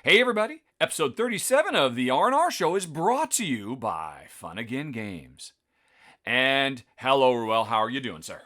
Hey everybody, episode 37 of the R&R Show is brought to you by Fun Again Games. And hello Ruel, how are you doing, sir?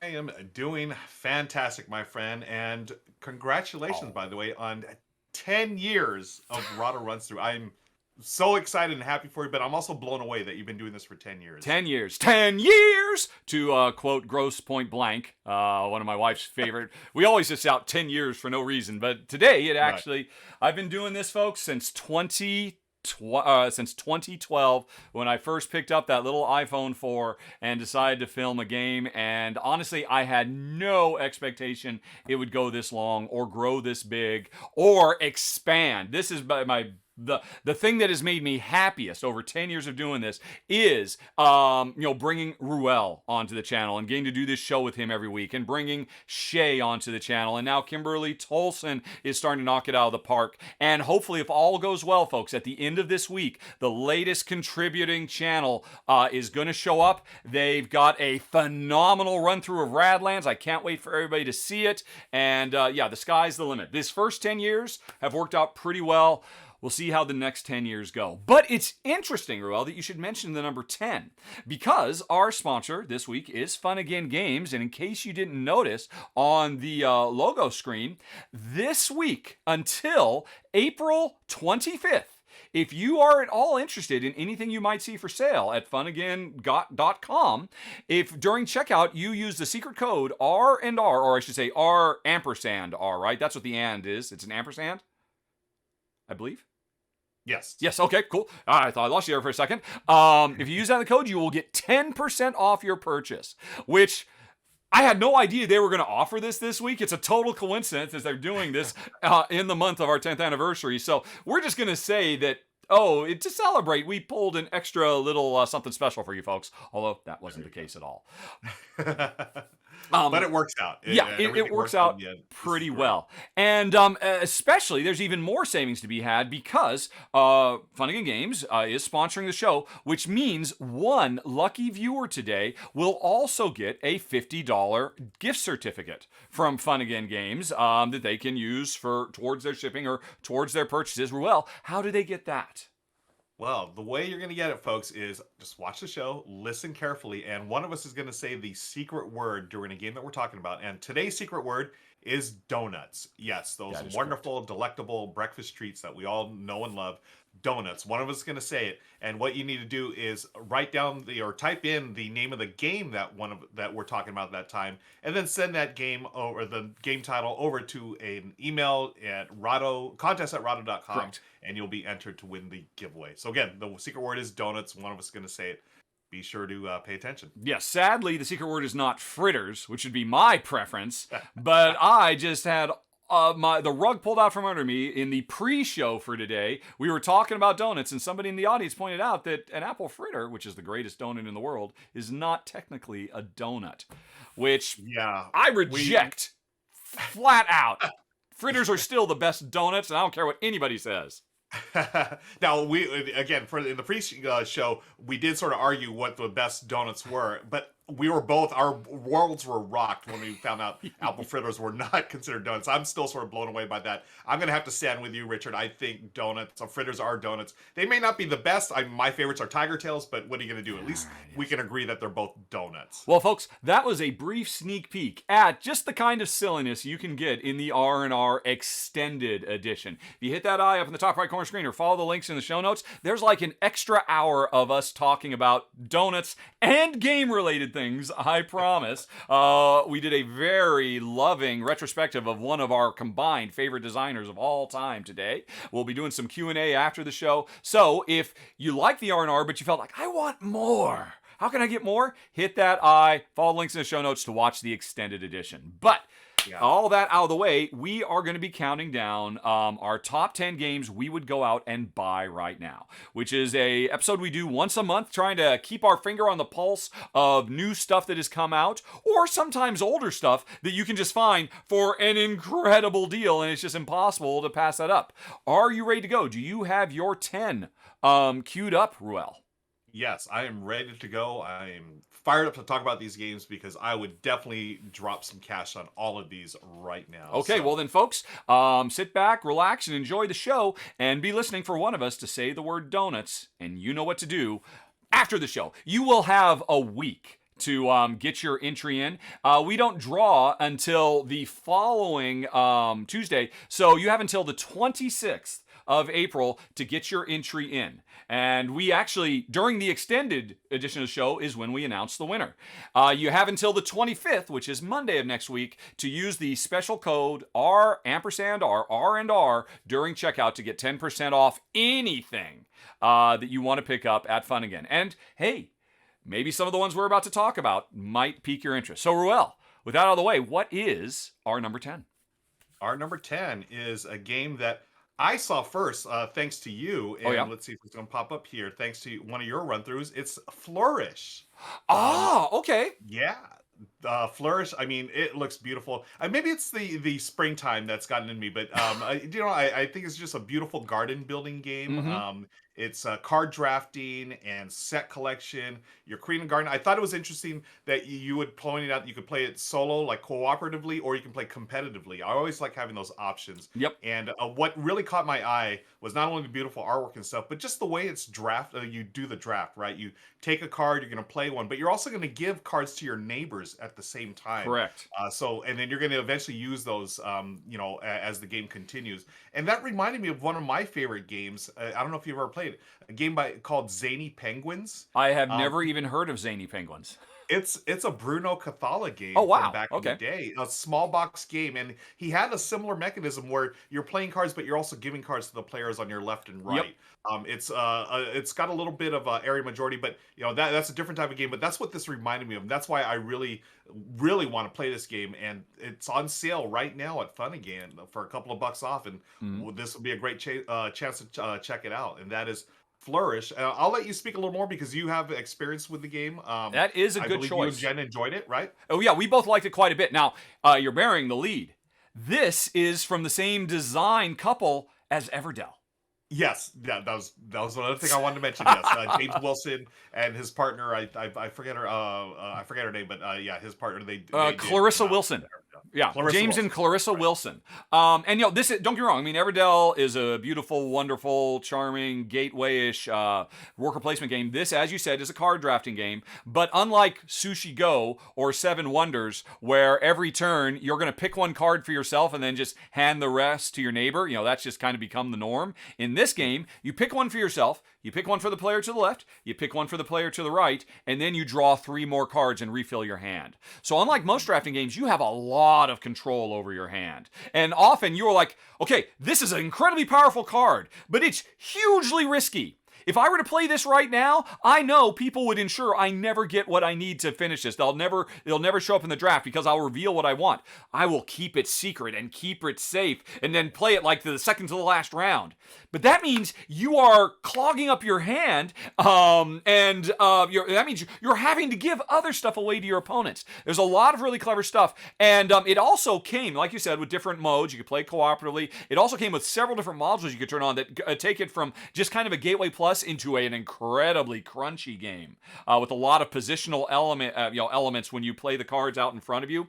I am doing fantastic, my friend, and congratulations, Oh. by the way, on 10 years of Rahdo runs through. I'm so excited and happy for you, but I'm also blown away that you've been doing this for 10 years. 10 years. 10 years! To quote Gross Point Blank, one of my wife's favorite. We always just out 10 years for no reason, but today Right. I've been doing this, folks, since 2012 when I first picked up that little iPhone 4 and decided to film a game. And honestly, I had no expectation it would go this long or grow this big or expand. This is my the thing that has made me happiest over 10 years of doing this is bringing Ruel onto the channel and getting to do this show with him every week, and bringing Shay onto the channel, and now Kimberly Tolson is starting to knock it out of the park. And hopefully, if all goes well, folks, at the end of this week, the latest contributing channel is going to show up. They've got a phenomenal run through of Radlands. I can't wait for everybody to see it. And the sky's the limit. This first 10 years have worked out pretty well. We'll see how the next 10 years go. But it's interesting, Ruel, that you should mention the number 10, because our sponsor this week is Fun Again Games. And in case you didn't notice on the logo screen, this week until April 25th, if you are at all interested in anything you might see for sale at funagain.com, if during checkout you use the secret code R&R, or I should say R ampersand R, right? That's what the and is. It's an ampersand, I believe. Yes. Yes, okay, cool. I thought I lost you there for a second. If you use that code, you will get 10% off your purchase, which I had no idea they were going to offer this week. It's a total coincidence as they're doing this in the month of our 10th anniversary. So we're just going to say that, to celebrate, we pulled an extra little something special for you folks, although that wasn't the case at all. But it works out. It Everything works out in out the end. This is pretty great. well. And especially, there's even more savings to be had because Funnigan Games is sponsoring the show, which means one lucky viewer today will also get a $50 gift certificate from Funnigan Games that they can use towards their shipping or towards their purchases. Well, how do they get that? Well, the way you're going to get it, folks, is just watch the show, listen carefully, and one of us is going to say the secret word during a game that we're talking about. And today's secret word is donuts. Yes, those That is correct. wonderful, delectable breakfast treats that we all know and love. Donuts. One of us is going to say it, and what you need to do is write down or type in the name of the game that we're talking about at that time, and then send that game or the game title over to an email at Rahdo contest@rahdo.com, Correct. and you'll be entered to win the giveaway. So again, the secret word is donuts. One of us is going to say it. Be sure to pay attention. Yes, sadly, the secret word is not fritters, which would be my preference. But I just had the rug pulled out from under me in the pre-show for today. We were talking about donuts, and somebody in the audience pointed out that an apple fritter, which is the greatest donut in the world, is not technically a donut, which Yeah, I we reject flat out. Fritters are still the best donuts, and I don't care what anybody says. now we again for in the pre-show we did sort of argue what the best donuts were, but we were both our worlds were rocked when we found out apple fritters were not considered donuts. I'm still sort of blown away by that. I'm gonna have to stand with you, Richard. I think donuts, fritters are donuts. They may not be the best. My favorites are Tiger Tails, but what are you gonna do? At least we can agree that they're both donuts. Well, folks, that was a brief sneak peek at just the kind of silliness you can get in the R&R Extended Edition. If you hit that eye up in the top right corner screen or follow the links in the show notes, there's like an extra hour of us talking about donuts and game-related things, I promise. We did a very loving retrospective of one of our combined favorite designers of all time today. We'll be doing some Q&A after the show. So if you like the R&R, but you felt like, I want more, how can I get more? Hit that I, follow the links in the show notes to watch the extended edition. But Yeah. all that out of the way, we are going to be counting down our top 10 games we would go out and buy right now, which is a episode we do once a month, trying to keep our finger on the pulse of new stuff that has come out, or sometimes older stuff that you can just find for an incredible deal, and it's just impossible to pass that up. Are you ready to go? Do you have your 10 queued up, Ruel? Yes, I am ready to go. I am fired up to talk about these games because I would definitely drop some cash on all of these right now. Okay, well So, then, folks, sit back, relax, and enjoy the show, and be listening for one of us to say the word donuts, and you know what to do after the show. You will have a week to get your entry in. We don't draw until the following Tuesday, so you have until the 26th of April to get your entry in. And we actually, during the extended edition of the show, is when we announce the winner. You have until the 25th, which is Monday of next week, to use the special code R ampersand R and R during checkout to get 10% off anything that you want to pick up at Fun Again. And hey, maybe some of the ones we're about to talk about might pique your interest. So, Ruel, with that out of the way, what is our number 10? our number 10 is a game that I saw first, thanks to you. And Oh, yeah? let's see if it's going to pop up here. Thanks to one of your run throughs, it's Flourish. Okay. Yeah. Flourish. I mean, it looks beautiful. Maybe it's the springtime that's gotten in me, but I think it's just a beautiful garden building game. It's card drafting and set collection. You're creating a garden. I thought it was interesting that you would point out that you could play it solo, like cooperatively, or you can play competitively. I always like having those options. Yep. And what really caught my eye was not only the beautiful artwork and stuff, but just the way it's you do the draft, right? You take a card, you're going to play one, but you're also going to give cards to your neighbors at the same time. Correct. And then you're going to eventually use those, as the game continues. And that reminded me of one of my favorite games. I don't know if you've ever played it, a game called Zany Penguins. I have never even heard of Zany Penguins. It's a Bruno Cathala game Oh, wow. from back in the Okay. day, a small box game, and he had a similar mechanism where you're playing cards, but you're also giving cards to the players on your left and right. It's got a little bit of area majority, but that's a different type of game. But that's what this reminded me of. And that's why I really, really want to play this game, and it's on sale right now at Fun Again for a couple of bucks off, and this would be a great chance to check it out. And that is Flourish. I'll let you speak a little more because you have experience with the game. That is a I good believe choice. you and Jen enjoyed it, right? Oh, yeah, we both liked it quite a bit. Now, you're bearing the lead. This is from the same design couple as Everdell. Yes, yeah, that was another thing I wanted to mention. Yes, James Wilson and his partner. I forget her. I forget her name, but yeah, his partner. They did Clarissa come out Wilson. with Everdell. Yeah, Clarissa James Wilson. and Clarissa Right. Wilson. And this is, don't get me wrong. I mean, Everdell is a beautiful, wonderful, charming, gateway-ish worker placement game. This, as you said, is a card drafting game. But unlike Sushi Go or Seven Wonders, where every turn you're going to pick one card for yourself and then just hand the rest to your neighbor, that's just kind of become the norm. In this game, you pick one for yourself. You pick one for the player to the left, you pick one for the player to the right, and then you draw 3 more cards and refill your hand. So unlike most drafting games, you have a lot of control over your hand. And often you're like, okay, this is an incredibly powerful card, but it's hugely risky. If I were to play this right now, I know people would ensure I never get what I need to finish this. They'll never show up in the draft because I'll reveal what I want. I will keep it secret and keep it safe and then play it like the second to the last round. But that means you are clogging up your hand, that means you're having to give other stuff away to your opponents. There's a lot of really clever stuff, and it also came, like you said, with different modes. You could play cooperatively. It also came with several different modules you could turn on that take it from just kind of a gateway plus into an incredibly crunchy game with a lot of positional elements when you play the cards out in front of you.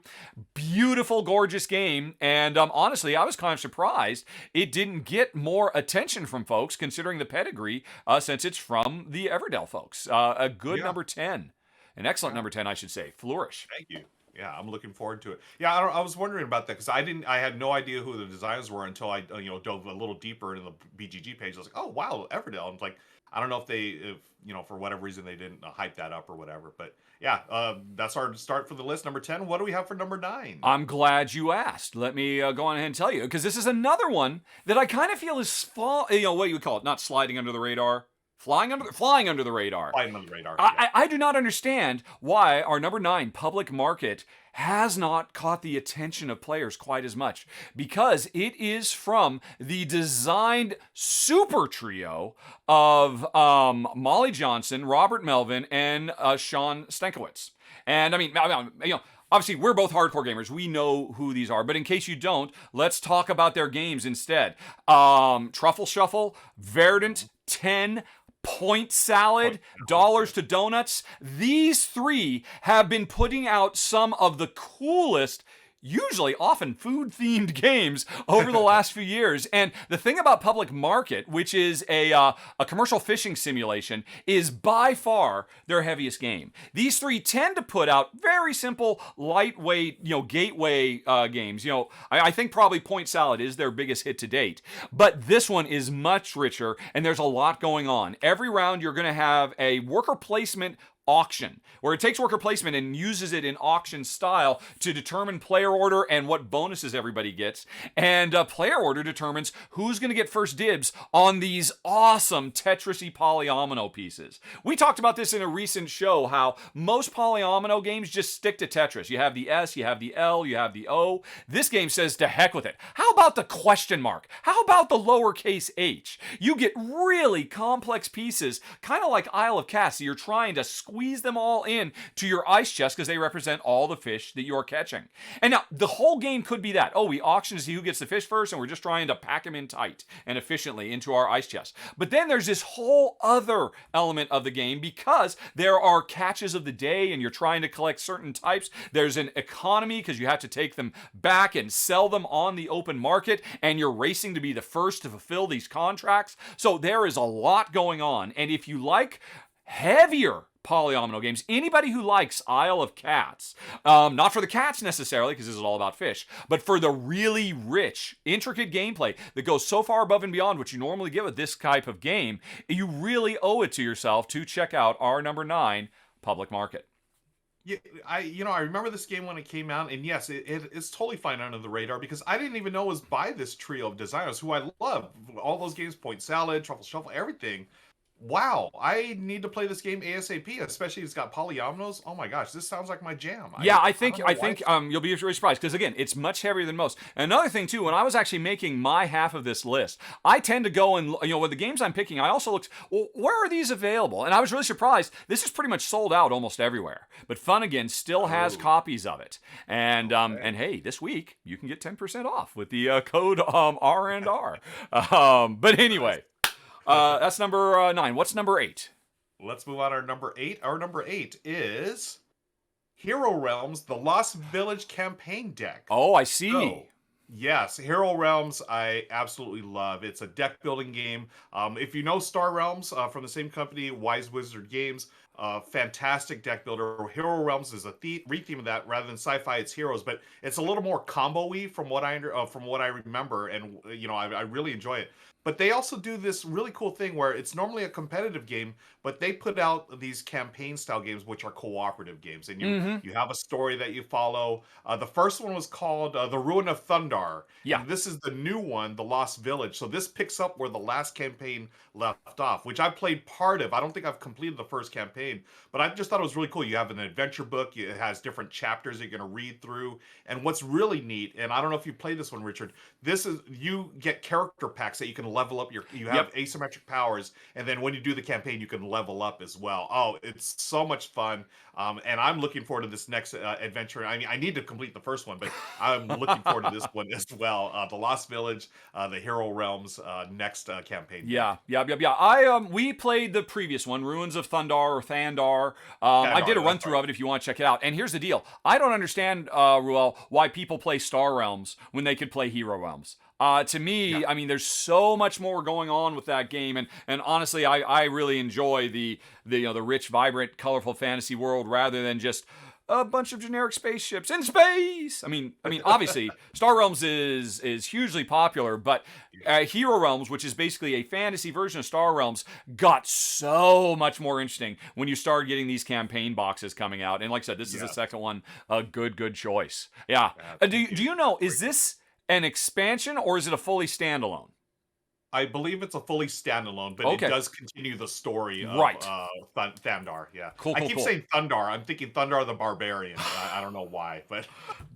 Beautiful, gorgeous game, and honestly, I was kind of surprised it didn't get more attention from folks, considering the pedigree, since it's from the Everdell folks. A good number 10, an excellent number 10, I should say. Flourish. Thank you. Yeah, I'm looking forward to it. Yeah, I was wondering about that because I had no idea who the designers were until I dove a little deeper into the BGG page. I was like, oh wow, Everdell. I'm like, I don't know if for whatever reason they didn't hype that up or whatever. But yeah, that's our start for the list. Number 10. What do we have for number 9? I'm glad you asked. Let me go on ahead and tell you, because this is another one that I kind of feel is what do you would call it? Not sliding under the radar. Flying under the radar. Flying under the radar. I do not understand why our number 9, Public Market, has not caught the attention of players quite as much, because it is from the designed super trio of Molly Johnson, Robert Melvin, and Sean Stankiewicz. And I mean, obviously, we're both hardcore gamers. We know who these are. But in case you don't, let's talk about their games instead. Truffle Shuffle, Verdant, 10, Point Salad, Dollars to Donuts. These three have been putting out some of the coolest, usually often food-themed games over the last few years. And the thing about Public Market, which is a commercial fishing simulation, is by far their heaviest game. These three tend to put out very simple, lightweight, gateway games. I think probably Point Salad is their biggest hit to date. But this one is much richer, and there's a lot going on. Every round, you're going to have a worker placement auction, where it takes worker placement and uses it in auction style to determine player order and what bonuses everybody gets. And player order determines who's going to get first dibs on these awesome Tetris-y polyomino pieces. We talked about this in a recent show, how most polyomino games just stick to Tetris. You have the S, you have the L, you have the O. This game says to heck with it. How about the question mark? How about the lowercase h? You get really complex pieces, kind of like Isle of Cats. So you're trying to squeeze them all in to your ice chest because they represent all the fish that you're catching. And now, the whole game could be that. Oh, we auction to see who gets the fish first, and we're just trying to pack them in tight and efficiently into our ice chest. But then there's this whole other element of the game because there are catches of the day and you're trying to collect certain types. There's an economy because you have to take them back and sell them on the open market, and you're racing to be the first to fulfill these contracts. So there is a lot going on. And if you like heavier polyomino games, anybody who likes Isle of Cats, not for the cats necessarily, because this is all about fish, but for the really rich, intricate gameplay that goes so far above and beyond what you normally get with this type of game, you really owe it to yourself to check out our number 9, Public Market. Yeah, I remember this game when it came out, and yes, it's totally fine under the radar because I didn't even know it was by this trio of designers who I love. All those games, Point Salad, Truffle Shuffle, everything. Wow, I need to play this game ASAP, especially if it's got polyominoes. Oh my gosh, this sounds like my jam. Yeah, I think you'll be really surprised because again, it's much heavier than most. And another thing too, when I was actually making my half of this list, I tend to go and with the games I'm picking, I also looked, well, where are these available? And I was really surprised. This is pretty much sold out almost everywhere. But Fun Again still has copies of it. And and hey, this week you can get 10% off with the code R&R. But anyway. That's number 9. What's number 8? Let's move on to our number 8. Our number 8 is Hero Realms, the Lost Village campaign deck. Oh, I see. So, yes, Hero Realms I absolutely love. It's a deck building game. If you know Star Realms from the same company, Wise Wizard Games, fantastic deck builder. Hero Realms is a retheme of that. Rather than sci-fi, it's heroes, but it's a little more combo-y from what I remember, and I really enjoy it. But they also do this really cool thing where it's normally a competitive game, but they put out these campaign-style games, which are cooperative games. And you have a story that you follow. The first one was called The Ruin of Thundar. Yeah. And this is the new one, The Lost Village. So this picks up where the last campaign left off, which I played part of. I don't think I've completed the first campaign, but I just thought it was really cool. You have an adventure book. It has different chapters that you're going to read through. And what's really neat, and I don't know if you played this one, Richard, you get character packs that you can level up you have asymmetric powers, and then when you do the campaign you can level up as well. Oh, it's so much fun. And I'm looking forward to this next adventure. I mean, I need to complete the first one, but I'm looking forward to this one as well. The Lost Village, the Hero Realms next campaign. Yeah. We played the previous one, Ruins of Thundar or Thandar. I did a run through of it if you want to check it out. And here's the deal: I don't understand, Ruel, why people play Star Realms when they could play Hero Realms. To me, I mean, there's so much more going on with that game, and honestly, I really enjoy the rich, vibrant, colorful fantasy world rather than just a bunch of generic spaceships in space. I mean, obviously, Star Realms is hugely popular, but Hero Realms, which is basically a fantasy version of Star Realms, got so much more interesting when you started getting these campaign boxes coming out. And like I said, this is the second one, a good choice. Yeah. Do you know, is this an expansion or is it a fully standalone? I believe it's a fully standalone, but it does continue the story of Thandar. Yeah, cool. I keep saying Thundar. I'm thinking Thundar the Barbarian. I don't know why, but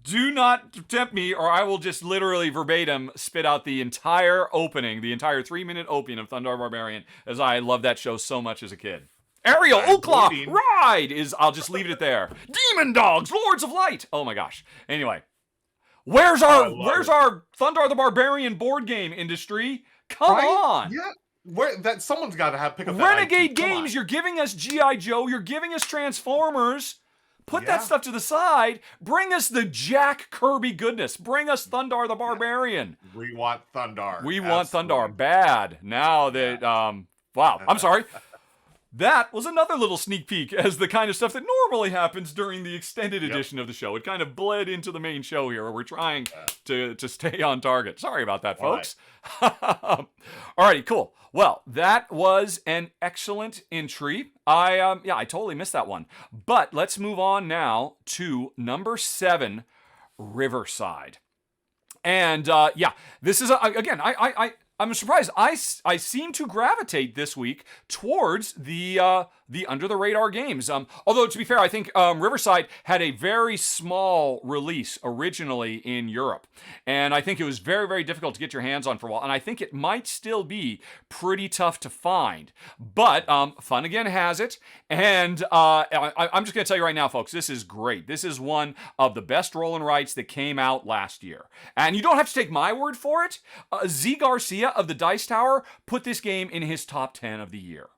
do not tempt me, or I will just literally verbatim spit out the entire opening, the entire 3-minute opening of Thundar Barbarian, as I loved that show so much as a kid. Ariel, Okla, Ride is. I'll just leave it there. Demon Dogs, Lords of Light. Oh my gosh. Anyway, where's our Thundar the Barbarian board game industry? Come on! Yeah, someone's got to pick up that Renegade IP. Come on. Games, you're giving us G.I. Joe, you're giving us Transformers. Put that stuff to the side. Bring us the Jack Kirby goodness. Bring us Thundar the Barbarian. We want Thundar. We want Thundar bad. Now that, wow, I'm sorry. That was another little sneak peek as the kind of stuff that normally happens during the extended edition of the show. It kind of bled into the main show here, where we're trying to stay on target. Sorry about that, folks. Alrighty, cool. Well, that was an excellent entry. I totally missed that one. But let's move on now to number 7, Riverside. And this is again, I'm surprised. I seem to gravitate this week towards the under the radar games. Although to be fair, I think Riverside had a very small release originally in Europe, and I think it was very, very difficult to get your hands on for a while. And I think it might still be pretty tough to find. But Fun Again has it, and I'm just gonna tell you right now, folks, this is great. This is one of the best roll and writes that came out last year, and you don't have to take my word for it. Z Garcia of the Dice Tower put this game in his top 10 of the year.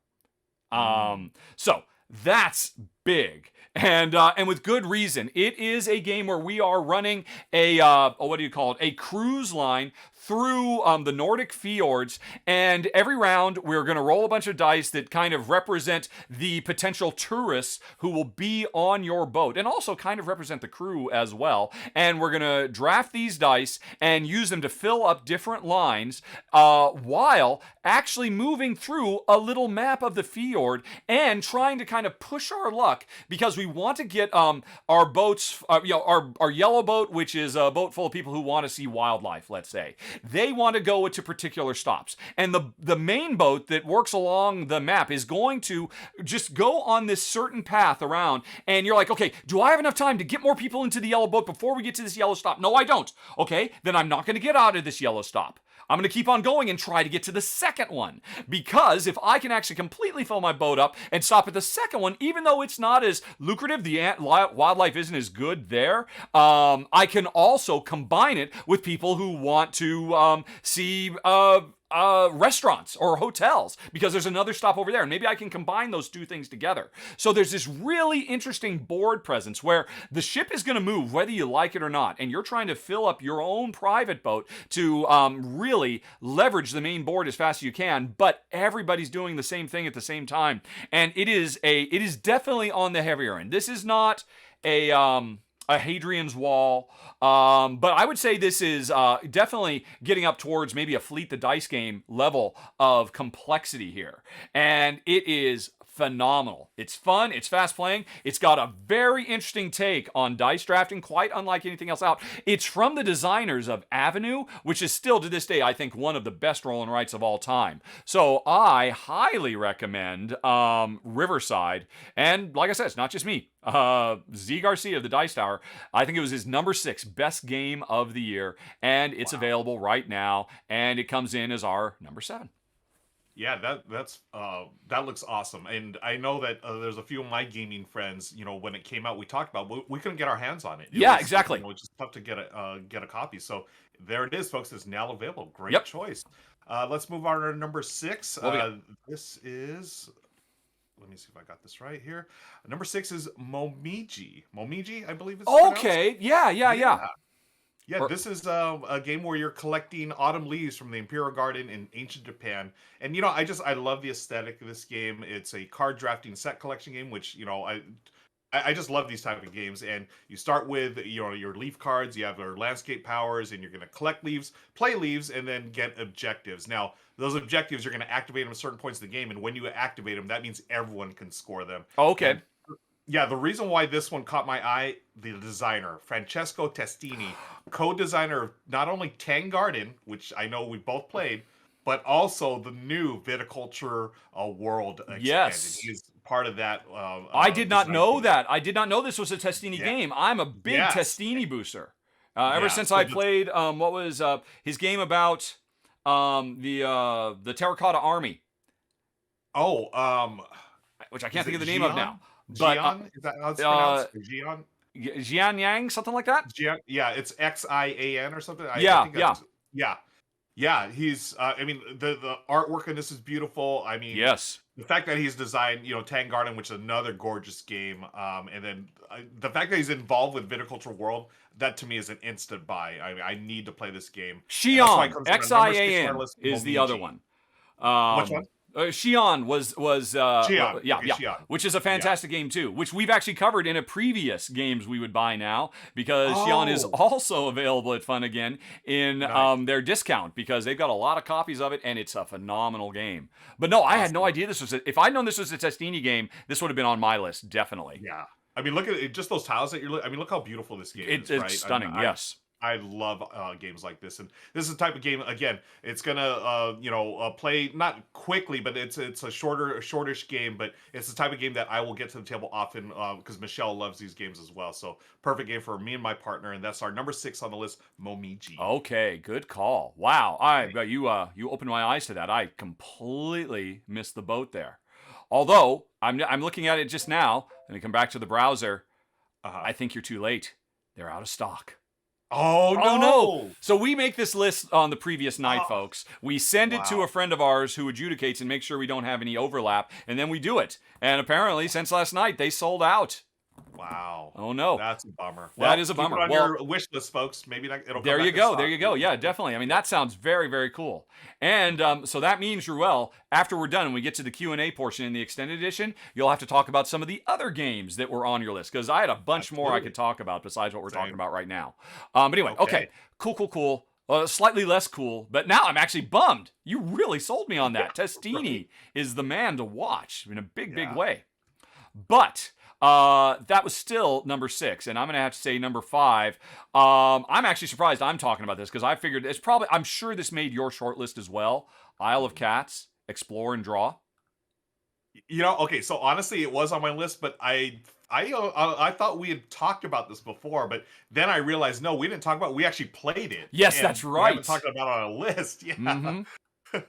So that's big. And with good reason. It is a game where we are running a, a cruise line through the Nordic fjords, and every round we're going to roll a bunch of dice that kind of represent the potential tourists who will be on your boat, and also kind of represent the crew as well. And we're going to draft these dice and use them to fill up different lines while actually moving through a little map of the fjord and trying to kind of push our luck, because we want to get our boats, our yellow boat, which is a boat full of people who want to see wildlife, let's say. They want to go to particular stops. And the main boat that works along the map is going to just go on this certain path around, and you're like, okay, do I have enough time to get more people into the yellow boat before we get to this yellow stop? No, I don't. Okay, then I'm not going to get out of this yellow stop. I'm going to keep on going and try to get to the second one, because if I can actually completely fill my boat up and stop at the second one, even though it's not as lucrative, the wildlife isn't as good there, I can also combine it with people who want to see restaurants or hotels, because there's another stop over there, and maybe I can combine those two things together. So there's this really interesting board presence where the ship is going to move whether you like it or not, and you're trying to fill up your own private boat to really leverage the main board as fast as you can, but everybody's doing the same thing at the same time. And it is definitely on the heavier end. This is not a Hadrian's Wall, but I would say this is definitely getting up towards maybe a Fleet the Dice game level of complexity here. And it is phenomenal. It's fun, it's fast playing, it's got a very interesting take on dice drafting, quite unlike anything else out. It's from the designers of Avenue, which is still to this day, I think, one of the best roll and writes of all time. So I highly recommend Riverside. And like I said, it's not just me. Z Garcia of the Dice Tower, I think it was his number 6 best game of the year, and it's available right now, and it comes in as our number 7. Yeah, that looks awesome, and I know that there's a few of my gaming friends. When it came out, we talked about we couldn't get our hands on it. Exactly. It's just tough to get a copy. So there it is, folks. It's now available. Great choice. Let's move on to number 6. This is. Let me see if I got this right here. Number 6 is Momiji. Momiji, I believe it's okay. Pronounced. Yeah, this is a game where you're collecting autumn leaves from the Imperial Garden in ancient Japan. And, I love the aesthetic of this game. It's a card drafting set collection game, which, I just love these type of games. And you start with, your leaf cards, you have your landscape powers, and you're going to collect leaves, play leaves, and then get objectives. Now, those objectives, you're going to activate them at certain points of the game. And when you activate them, that means everyone can score them. Okay. And, the reason why this one caught my eye, the designer, Francesco Testini, co-designer of not only Tang Garden, which I know we both played, but also the new Viticulture World expansion. Yes. He's part of that. I did not know that. I did not know this was a Testini game. I'm a big Testini booster. Ever since I played, what was his game about the Terracotta Army? Which I can't think of the name of now. But Xian? Is that how it's pronounced? Xian? Xian Yang, something like that? Xian? Yeah, it's Xian or something. Yeah. Yeah. Yeah, he's. I mean, the artwork in this is beautiful. I mean, Yes. the fact that he's designed, Tang Garden, which is another gorgeous game, and then the fact that he's involved with Viticulture World, that to me is an instant buy. I need to play this game, and that's why it Xi'an, comes on number 6 on our Xian list. is the other Momiji. one. Which one? Xi'an Xi'an. yeah, Okay, yeah, Xi'an. which is a Yeah. fantastic game too, which we've actually covered in a previous games we would buy now, because Xi'an is Oh, also available at Fun Again in nice. their discount, because they've got a lot of copies of it and it's a phenomenal game. But no, I had no Awesome. idea this was. If I'd known this was a Testini game, this would have been on my list definitely. Yeah. I mean, look at it, just those tiles that I mean, look how beautiful this game is, It's right? I mean, stunning. Yes. I love games like this, and this is the type of game. Again, it's gonna play not quickly, but it's a shortish game, but it's the type of game that I will get to the table often because Michelle loves these games as well. So perfect game for me and my partner, and that's our number 6 on the list, Momiji. Okay, good call. Wow, you opened my eyes to that. I completely missed the boat there. Although I'm looking at it just now, and I come back to the browser. Uh-huh. I think you're too late. They're out of stock. Oh Oh no! no! So we make this list on the previous night, Oh, folks. We send it to wow. a friend of ours who adjudicates and makes sure we don't have any overlap, and then we do it. And apparently, since last night, they sold out. Wow. Oh no! That's a bummer. That is a keep it bummer. on Well, your wish list, folks. Maybe it'll come there back you in go. stock. There you go. Yeah, definitely. I mean, that sounds very, very cool. And so that means, Ruel, after we're done and we get to the Q&A portion in the extended edition, you'll have to talk about some of the other games that were on your list, because I had a bunch more I Absolutely. could talk about besides what we're talking Same. about right now. But anyway, okay. Okay. Cool. Slightly less cool, but now I'm actually bummed. You really sold me on that. Testini is the man to watch in a big Yeah. way. But that was still number 6, and I'm gonna have to say number 5. I'm actually surprised I'm talking about this, because I figured it's probably. I'm sure this made your short list as well. Isle of Cats, Explore and Draw. Okay, so honestly, it was on my list, but I thought we had talked about this before, but then I realized no, we didn't talk about it. We actually played it. Yes, And that's we haven't right. talked about it on a list. Yeah. Mm-hmm.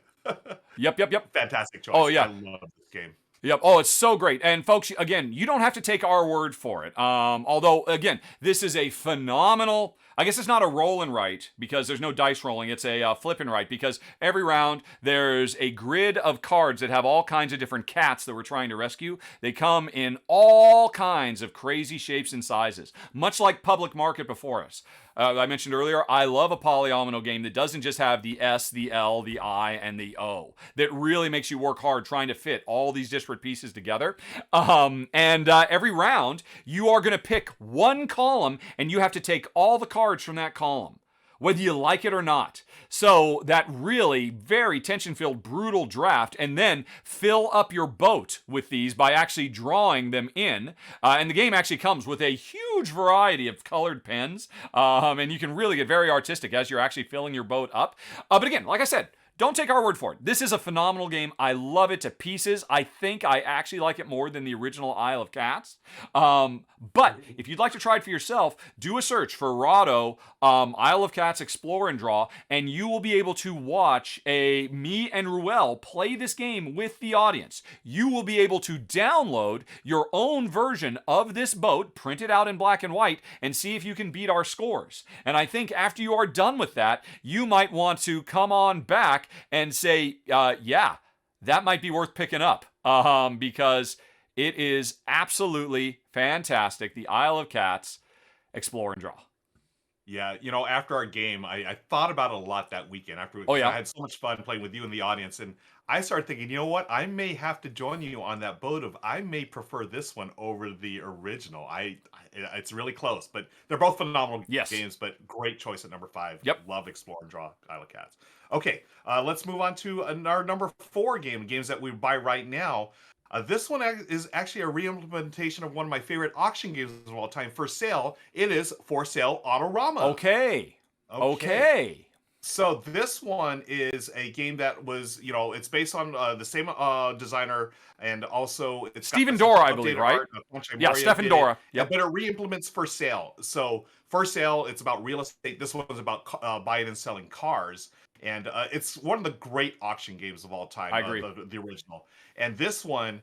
Yep. Fantastic choice. Oh yeah. I love this game. Yep. Oh, it's so great. And folks, again, you don't have to take our word for it. Although, again, this is a phenomenal. I guess it's not a roll and write, because there's no dice rolling. It's a flip and write, because every round there's a grid of cards that have all kinds of different cats that we're trying to rescue. They come in all kinds of crazy shapes and sizes, much like Public Market before us. I mentioned earlier, I love a polyomino game that doesn't just have the S, the L, the I, and the O. That really makes you work hard trying to fit all these disparate pieces together. Every round, you are going to pick one column, and you have to take all the cards from that column, whether you like it or not. So that really very tension-filled, brutal draft, and then fill up your boat with these by actually drawing them in. And the game actually comes with a huge variety of colored pens, and you can really get very artistic as you're actually filling your boat up. But again, like I said, don't take our word for it. This is a phenomenal game. I love it to pieces. I think I actually like it more than the original Isle of Cats. But if you'd like to try it for yourself, do a search for Rahdo, Isle of Cats Explore and Draw, and you will be able to watch me and Ruel play this game with the audience. You will be able to download your own version of this boat, print it out in black and white, and see if you can beat our scores. And I think after you are done with that, you might want to come on back and say, yeah, that might be worth picking up, because it is absolutely fantastic. The Isle of Cats, Explore and Draw. Yeah, after our game, I thought about it a lot that weekend. Oh, yeah? I had so much fun playing with you in the audience, and I started thinking, you know what? I may have to join you on that boat of I may prefer this one over the original. It's really close, but they're both phenomenal Yes. games. But great choice at number 5. Yep. Love Explore and Draw, Isle of Cats. Okay, let's move on to our number 4 games that we buy right now. This one is actually a re-implementation of one of my favorite auction games of all time. For sale, it is For Sale Autorama. Okay. So this one is a game that was, it's based on the same designer, and also it's got Stephen some Dora, I updated believe, right? art. Ponche Yeah, Moria Stephen did Dora. it. Yep. But it re-implements For Sale. So For Sale, it's about real estate. This one's about buying and selling cars. and it's one of the great auction games of all time, I agree. the original. And this one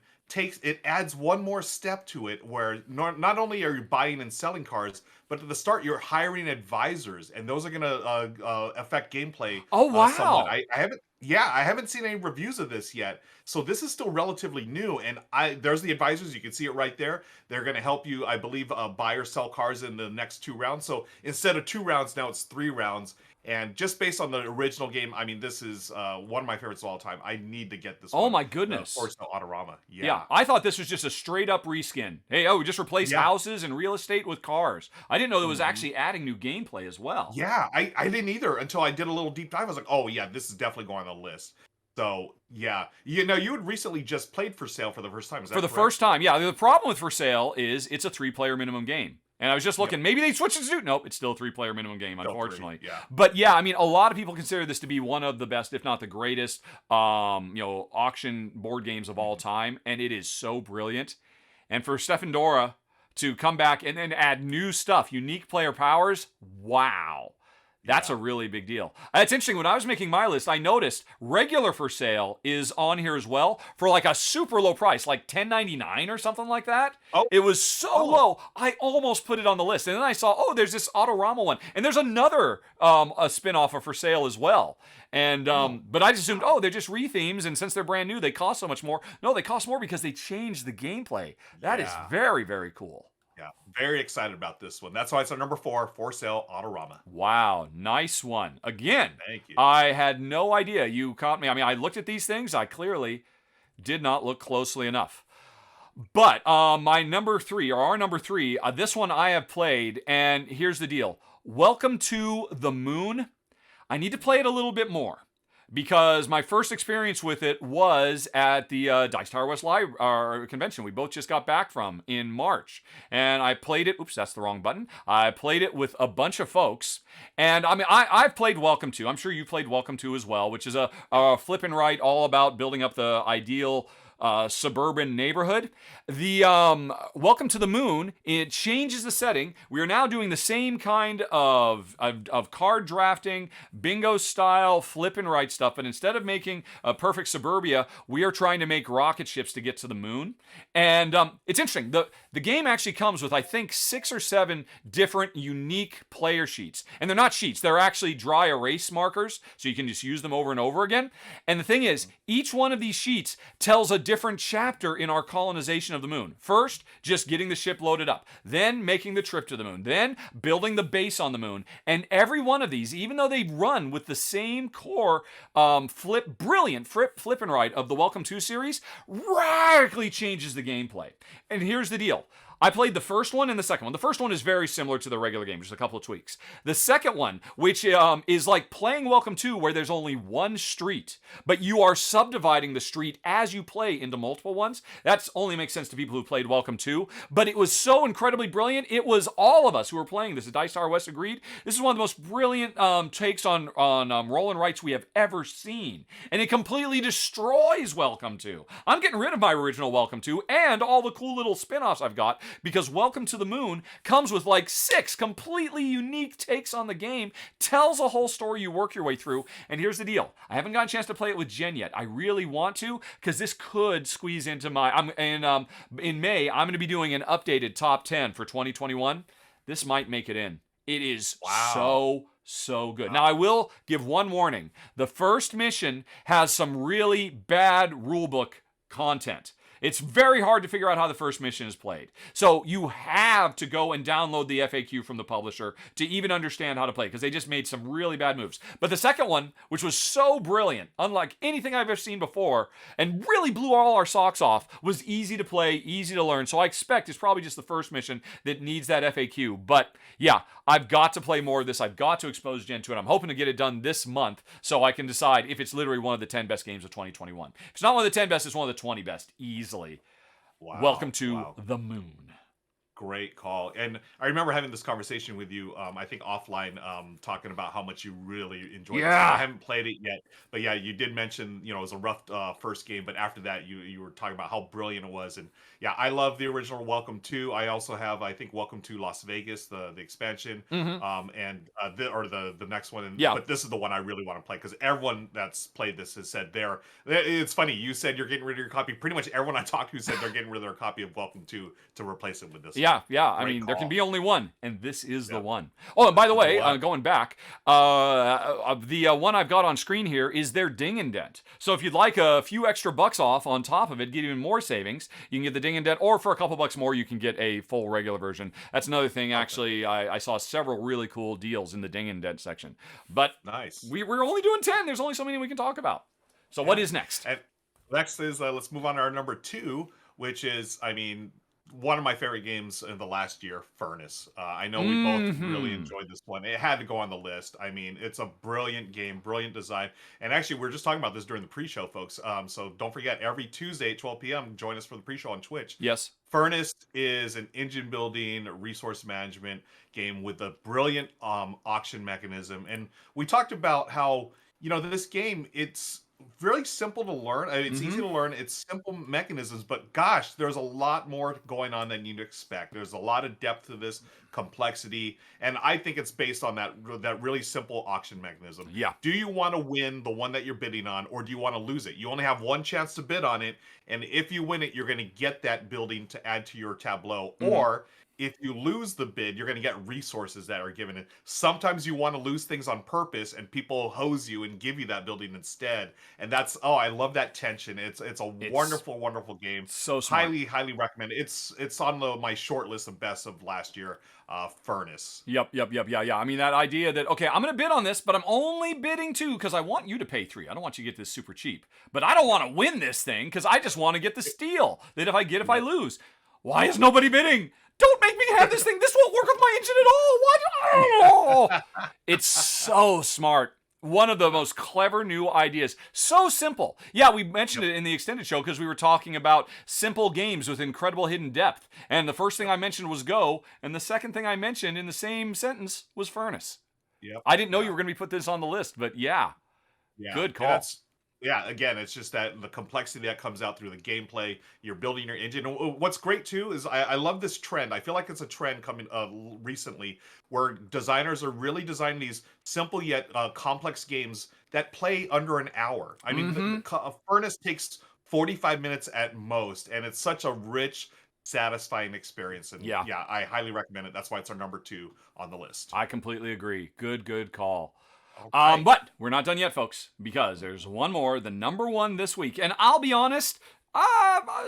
adds one more step to it, where not only are you buying and selling cards, but at the start you're hiring advisors, and those are going to affect gameplay Oh, somewhat. wow. I haven't seen any reviews of this yet, so this is still relatively new. And there's the advisors, you can see it right there. They're going to help you, I believe, buy or sell cards in the next 2 rounds. So instead of 2 rounds, now it's 3 rounds. And just based on the original game, I mean, this is one of my favorites of all time. I need to get this Oh, one. my goodness. Forza Autorama. Yeah, I thought this was just a straight up reskin. Hey, we just replaced Yeah. houses and real estate with cars. I didn't know that was Mhm. actually adding new gameplay as well. Yeah, I didn't either until I did a little deep dive. I was like, oh yeah, this is definitely going on the list. So yeah, you know, you had recently just played For Sale for the first time. Is that For the correct? first time, yeah. The problem with For Sale is it's a 3-player minimum game. And I was just looking, maybe they switched it to 2. Nope, it's still a 3-player minimum game, Still unfortunately. 3, yeah. But yeah, I mean, a lot of people consider this to be one of the best, if not the greatest, auction board games of all time. And it is so brilliant. And for Stefan Dora to come back and then add new stuff, unique player powers, wow. That's a really big deal. It's interesting. When I was making my list, I noticed regular For Sale is on here as well for like a super low price, like $10.99 or something like that. Oh. It was so low, I almost put it on the list. And then I saw, there's this Autorama one, and there's another a spin-off of For Sale as well. And but I just assumed, they're just rethemes, and since they're brand new, they cost so much more. No, they cost more because they changed the gameplay. That is very, very cool. Yeah, very excited about this one. That's why it's our number 4, For Sale Autorama. Wow, nice one. Again, Thank you. I had no idea. You caught me. I mean, I looked at these things. I clearly did not look closely enough. But my number 3, or our number 3, this one I have played, and here's the deal. Welcome to the Moon. I need to play it a little bit more, because my first experience with it was at the Dice Tower West convention we both just got back from in March. And I played it, oops, that's the wrong button. I played it with a bunch of folks. And I mean, I've played Welcome To. I'm sure you played Welcome To as well, which is a flip and write all about building up the ideal suburban neighborhood. The Welcome to the Moon, it changes the setting. We are now doing the same kind of card drafting, bingo style, flip and write stuff, but instead of making a perfect suburbia, we are trying to make rocket ships to get to the moon. And it's interesting. The game actually comes with, I think, 6 or 7 different unique player sheets. And they're not sheets, they're actually dry erase markers, so you can just use them over and over again. And the thing is, each one of these sheets tells a different chapter in our colonization of the moon. First, just getting the ship loaded up. Then making the trip to the moon. Then building the base on the moon. And every one of these, even though they run with the same core brilliant flip and write of the Welcome To series, radically changes the gameplay. And here's the deal. I played the first one and the second one. The first one is very similar to the regular game, just a couple of tweaks. The second one, which is like playing Welcome To, where there's only one street, but you are subdividing the street as you play into multiple ones. That only makes sense to people who played Welcome To, but it was so incredibly brilliant. It was all of us who were playing this. Dice Tower West agreed. This is one of the most brilliant takes on roll and writes we have ever seen, and it completely destroys Welcome To. I'm getting rid of my original Welcome To and all the cool little spin-offs I've got, because Welcome to the Moon comes with like 6 completely unique takes on the game, tells a whole story you work your way through. And here's the deal. I haven't gotten a chance to play it with Jen yet. I really want to, because this could squeeze into my... in May, I'm going to be doing an updated top 10 for 2021. This might make it in. It is so good. Now, I will give one warning. The first mission has some really bad rulebook content. It's very hard to figure out how the first mission is played. So you have to go and download the FAQ from the publisher to even understand how to play, because they just made some really bad moves. But the second one, which was so brilliant, unlike anything I've ever seen before, and really blew all our socks off, was easy to play, easy to learn. So I expect it's probably just the first mission that needs that FAQ. But yeah, I've got to play more of this. I've got to expose Jen to it. I'm hoping to get it done this month so I can decide if it's literally one of the 10 best games of 2021. If it's not one of the 10 best, it's one of the 20 best, easily. Welcome to the Moon. Great call. And I remember having this conversation with you, I think offline, talking about how much you really enjoyed this game. I Yeah. haven't played it yet, but yeah, you did mention, it was a rough first game, but after that, you were talking about how brilliant it was. And yeah, I love the original Welcome to. I also have, I think, Welcome to Las Vegas, the expansion, Mm-hmm. and the next one. Yeah. But this is the one I really want to play because everyone that's played this has said they're. It's funny. You said you're getting rid of your copy. Pretty much everyone I talked to said they're getting rid of their copy of Welcome to replace it with this. Yeah, yeah. I Great mean, there can call. be only one, and this is the Yep. one. Oh, and by the way, One. going back, the one I've got on screen here is their ding and dent. So if you'd like a few extra bucks off on top of it, get even more savings, you can get the ding and dent, or for a couple bucks more, you can get a full regular version. That's another thing, actually. I saw several really cool deals in the ding and dent section. But Nice. we're only doing 10. There's only so many we can talk about. So what is next? And next is let's move on to our number 2, which is, I mean, one of my favorite games in the last year, Furnace. I know we both really enjoyed this one. It had to go on the list. I mean, it's a brilliant game, brilliant design. And actually, we are just talking about this during the pre-show, folks. So don't forget, every Tuesday at 12 p.m., join us for the pre-show on Twitch. Yes. Furnace is an engine building, resource management game with a brilliant auction mechanism. And we talked about how, this game, it's really simple to learn. I mean, it's easy to learn. It's simple mechanisms, but gosh, there's a lot more going on than you'd expect. There's a lot of depth to this, complexity, and I think it's based on that really simple auction mechanism. Yeah. Do you want to win the one that you're bidding on, or do you want to lose it? You only have one chance to bid on it, and if you win it, you're going to get that building to add to your tableau, or if you lose the bid, you're going to get resources that are given it. Sometimes you want to lose things on purpose, and people hose you and give you that building instead. And that's I love that tension. It's wonderful, wonderful game. So smart. Highly recommend it. It's on my short list of best of last year. Furnace. Yep. Yeah. I mean, that idea that, okay, I'm going to bid on this, but I'm only bidding 2 because I want you to pay 3. I don't want you to get this super cheap. But I don't want to win this thing because I just want to get the steal that if I lose. Why is nobody bidding? Don't make me have this thing. This won't work with my engine at all. Why? Oh. It's so smart. One of the most clever new ideas. So simple. Yeah, we mentioned it in the extended show because we were talking about simple games with incredible hidden depth. And the first thing I mentioned was Go, and the second thing I mentioned in the same sentence was Furnace. Yep. I didn't know you were going to be put this on the list, but yeah. Good call. Yeah, again, it's just that the complexity that comes out through the gameplay. You're building your engine. What's great too is I love this trend. I feel like it's a trend coming recently where designers are really designing these simple yet complex games that play under an hour. I mean, a Furnace takes 45 minutes at most, and it's such a rich, satisfying experience. And yeah, I highly recommend it. That's why it's our number 2 on the list. I completely agree. Good call. Okay. But we're not done yet, folks, because there's one more, the number 1 this week. And I'll be honest,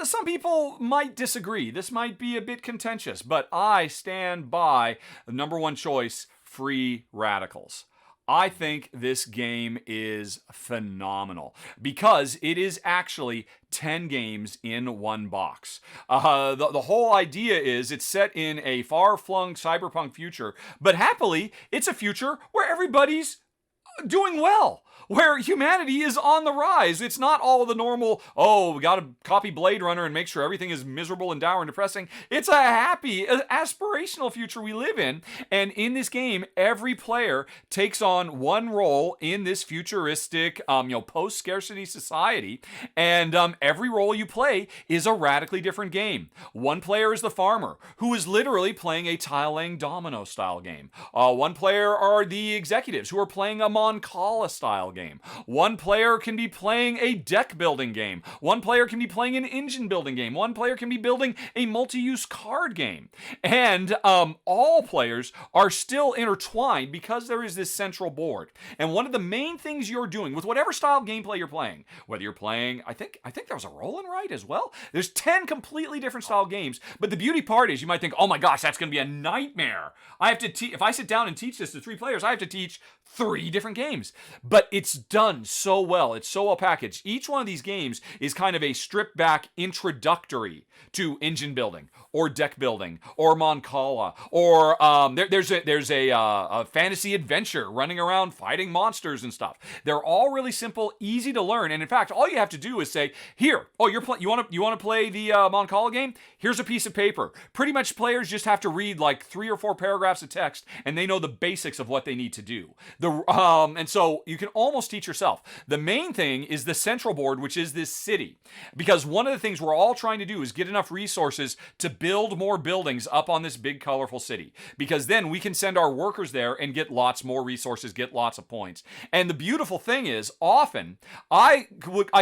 some people might disagree. This might be a bit contentious, but I stand by the number 1 choice, Free Radicals. I think this game is phenomenal because it is actually 10 games in one box. The whole idea is it's set in a far-flung cyberpunk future, but happily, it's a future where everybody's doing well, where humanity is on the rise. It's not all the normal, we got to copy Blade Runner and make sure everything is miserable and dour and depressing. It's a happy, aspirational future we live in. And in this game, every player takes on one role in this futuristic, post-scarcity society. And every role you play is a radically different game. One player is the farmer, who is literally playing a tile-laying domino-style game. One player are the executives, who are playing a Moncala-style game. One player can be playing a deck building game. One player can be playing an engine building game. One player can be building a multi-use card game. And all players are still intertwined because there is this central board. And one of the main things you're doing with whatever style of gameplay you're playing, whether you're playing, I think there was a roll and write as well. There's 10 completely different style games. But the beauty part is you might think, oh my gosh, that's going to be a nightmare. I have to if I sit down and teach this to 3 players, I have to teach 3 different games. But it's done so well. It's so well packaged. Each one of these games is kind of a stripped back introductory to engine building or deck building or Moncala or there's a fantasy adventure running around fighting monsters and stuff. They're all really simple, easy to learn, and in fact, all you have to do is say, "Here, oh, you want to play the Moncala game? Here's a piece of paper." Pretty much, players just have to read like 3 or 4 paragraphs of text, and they know the basics of what they need to do. And so you can almost teach yourself. The main thing is the central board, which is this city, because one of the things we're all trying to do is get enough resources to build more buildings up on this big, colorful city, because then we can send our workers there and get lots more resources, get lots of points. And the beautiful thing is, often I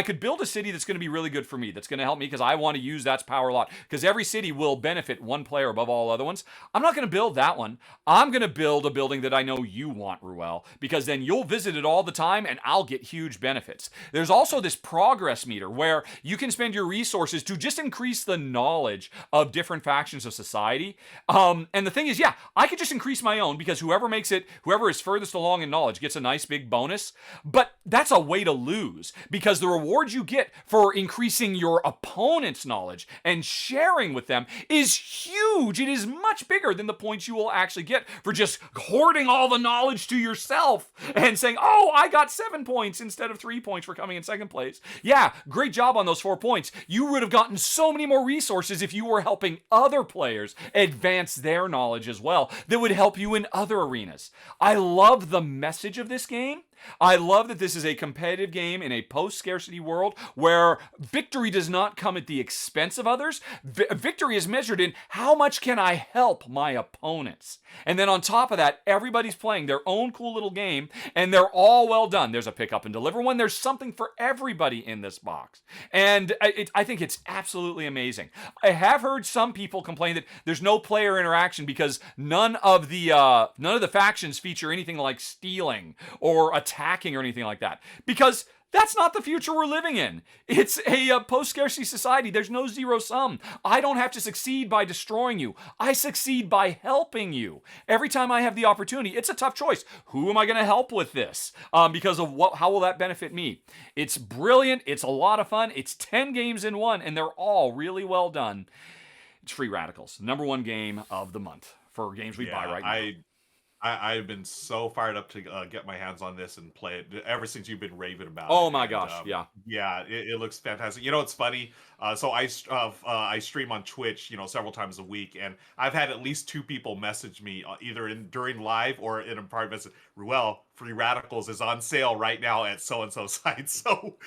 could build a city that's going to be really good for me, that's going to help me because I want to use that power a lot, because every city will benefit one player above all other ones. I'm not going to build that one. I'm going to build a building that I know you want, Ruel, because then you'll visit it all the time and I'll get huge benefits. There's also this progress meter where you can spend your resources to just increase the knowledge of different factions of society. And the thing is, I could just increase my own, because whoever is furthest along in knowledge gets a nice big bonus. But that's a way to lose, because the rewards you get for increasing your opponent's knowledge and sharing with them is huge. It is much bigger than the points you will actually get for just hoarding all the knowledge to yourself and saying, "Oh, I got 7 points instead of 3 points for coming in second place." Yeah, great job on those 4 points. You would have gotten so many more resources if you were helping other players advance their knowledge as well, that would help you in other arenas. I love the message of this game. I love that this is a competitive game in a post-scarcity world where victory does not come at the expense of others. Victory is measured in how much can I help my opponents. And then on top of that, everybody's playing their own cool little game, and they're all well done. There's a pick up and deliver one. There's something for everybody in this box. And I think it's absolutely amazing. I have heard some people complain that there's no player interaction because none of the factions feature anything like stealing or attacking or anything like that, because that's not the future we're living in. It's a post-scarcity society. There's no zero sum. I don't have to succeed by destroying you. I succeed by helping you. Every time I have the opportunity, it's a tough choice. Who am I going to help with this? Because of how will that benefit me? It's brilliant. It's a lot of fun. It's 10 games in one, and they're all really well done. It's Free Radicals, #1 game of the month for games we buy right now. I've been so fired up to get my hands on this and play it ever since you've been raving about it. Oh my gosh, yeah. Yeah, it looks fantastic. You know, it's funny. So I stream on Twitch, several times a week, and I've had at least 2 people message me either during live or in a private message. "Ruel, Free Radicals is on sale right now at so and so site." So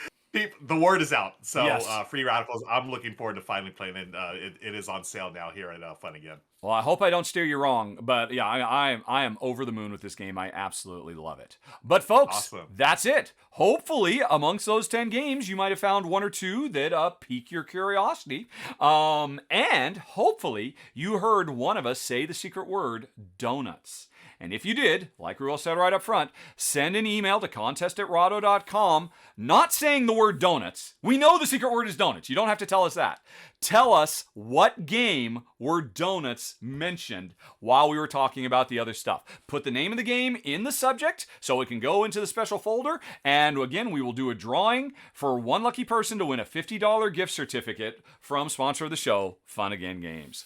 the word is out. So Yes. Free Radicals, I'm looking forward to finally playing it. It is on sale now here at Fun Again. Well, I hope I don't steer you wrong, but yeah, I am over the moon with this game. I absolutely love it. But folks, Awesome. That's it. Hopefully, amongst those 10 games, you might have found 1 or 2 that pique your curiosity. And hopefully, you heard one of us say the secret word, donuts. And if you did, like Ruel said right up front, send an email to contest@rahdo.com, not saying the word donuts. We know the secret word is donuts. You don't have to tell us that. Tell us what game were donuts mentioned while we were talking about the other stuff. Put the name of the game in the subject so it can go into the special folder. And again, we will do a drawing for 1 lucky person to win a $50 gift certificate from sponsor of the show, Fun Again Games.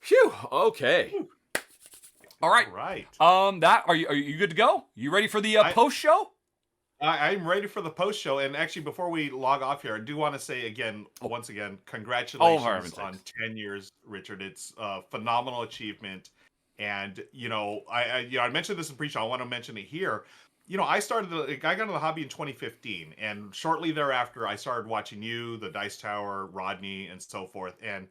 Phew, okay. All right. Are you good to go? You ready for the post show? I'm ready for the post show. And actually, before we log off here, I do want to say once again, congratulations on 10 years, Richard. It's a phenomenal achievement. And I mentioned this in pre-show. I want to mention it here. I got into the hobby in 2015, and shortly thereafter, I started watching you, the Dice Tower, Rodney, and so forth. And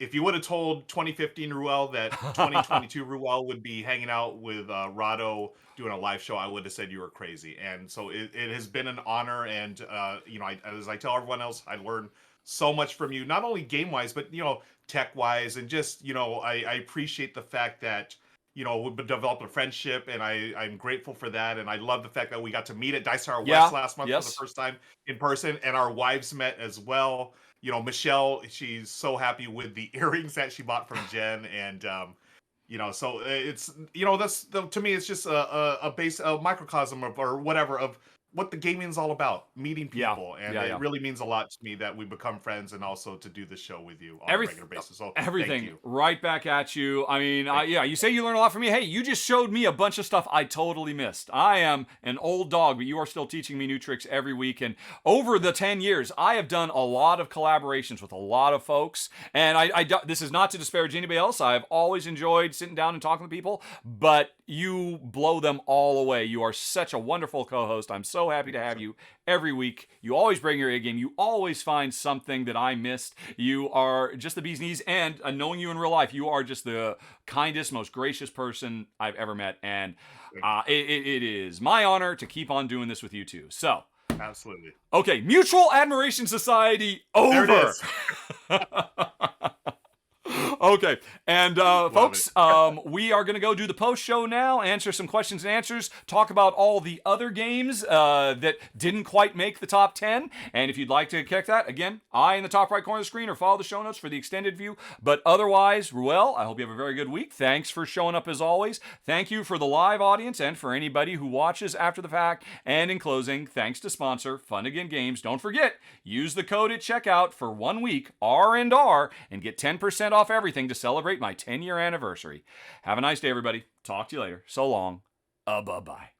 if you would have told 2015 Ruel that 2022 Ruel would be hanging out with Rahdo doing a live show, I would have said you were crazy. And so it has been an honor. And, as I tell everyone else, I learned so much from you, not only game-wise, but, tech-wise. And just, I appreciate the fact that, we've developed a friendship, and I'm grateful for that. And I love the fact that we got to meet at Dice Tower West last month for the first time in person, and our wives met as well. Michelle, she's so happy with the earrings that she bought from Jen, and so it's that's to me it's just a microcosm of or whatever of what the gaming is all about, meeting Yeah. people. And Yeah, it yeah. really means a lot to me that we become friends and also to do the show with you on a Every- regular basis. So thank Everything you. right back at you. I mean, yeah, you say you learn a lot from me. Hey, you just showed me a bunch of stuff I totally missed. I am an old dog, but you are still teaching me new tricks every week. And over the 10 years, I have done a lot of collaborations with a lot of folks. And this is not to disparage anybody else. I've always enjoyed sitting down and talking to people, but you blow them all away. You are such a wonderful co-host. I'm so happy to have you every week. You always bring your A game. You always find something that I missed. You are just the bee's knees. And knowing you in real life, you are just the kindest, most gracious person I've ever met. And it is my honor to keep on doing this with you too. So, Absolutely. okay, Mutual Admiration Society over. There it is. Okay, and folks, we are going to go do the post show now, answer some questions and answers, talk about all the other games that didn't quite make the top 10. And if you'd like to check that, again, eye in the top right corner of the screen, or follow the show notes for the extended view. But otherwise, Ruel, I hope you have a very good week. Thanks for showing up as always. Thank you for the live audience and for anybody who watches after the fact. And in closing, thanks to sponsor Fun Again Games. Don't forget, use the code at checkout for 1 week, R&R, and get 10% off everything to celebrate my 10-year anniversary. Have a nice day, everybody. Talk to you later. So long. Bye-bye.